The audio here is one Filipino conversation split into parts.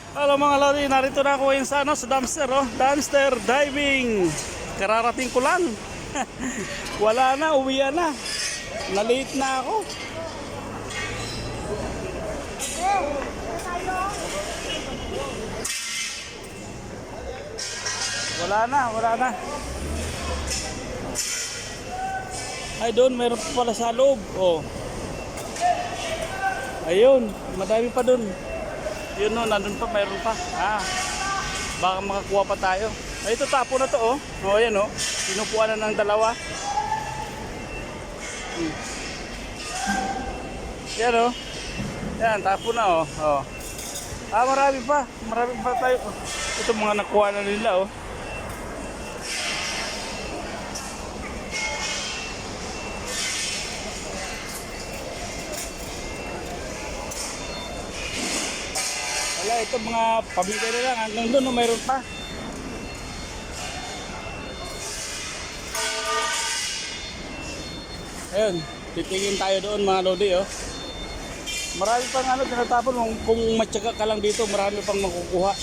Hello mga lodi, narito na ako ngayon sa, sa dumpster, oh. Dumpster diving. Kararating ko lang. Wala na, uwian na. Na-late na ako. Wala na. Ay doon, meron pa pala sa loob. Oh. Ayun, madami pa doon. Yun no, nandun pa, mayroon pa. Baka makakuha pa tayo. Ay, ito tapo na to, oh. Oh, ayan, oh. Pinupuan na ng dalawa. Yan, oh. Yan, tapo na, oh. Oh. Marami pa. Marami pa tayo. Ito mga nakuha na nila, oh. Wala, ito mga pamilya na lang. Hanggang doon, no, mayroon pa. Ayun, titingin tayo doon mga lodi, oh. Marami pang tinatapon. Kung matyaga ka lang dito, marami pang makukuha.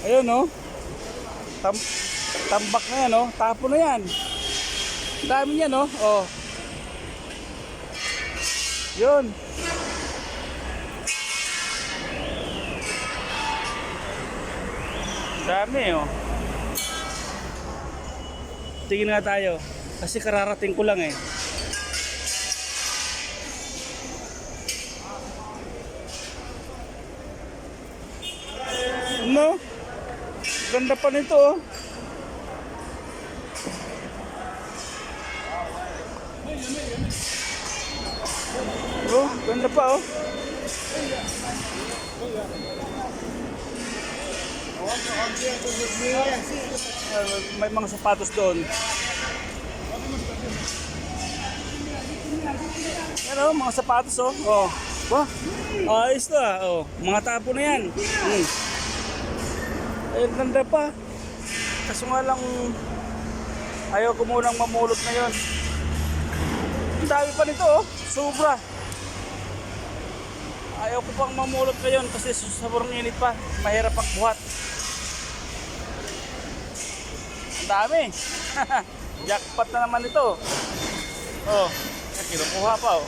Ayun, oh. Tambak na yan, oh. Tapo na yan. Dami yan, oh. Oh. Yun. Dami, oh. Tingin nga tayo. Kasi kararating ko lang, eh. No? Ganda pa nito, oh. Oh, ganda pa, oh. May mga sapatos doon. Yan, oh, mga sapatos, oh. Oh. Wah, ayos na, oh. Mga tapo na yan. Ay, ganda pa. Kaso nga lang, ayaw ko munang mamulot na yun. Ang dami pa nito, oh. Sobra. Ayaw ko pang mamulot ngayon kasi sobrang init pa. Mahirap pagbuhat. Ang dami. Jackpot na naman ito. Oh, kinukuha pa, oh.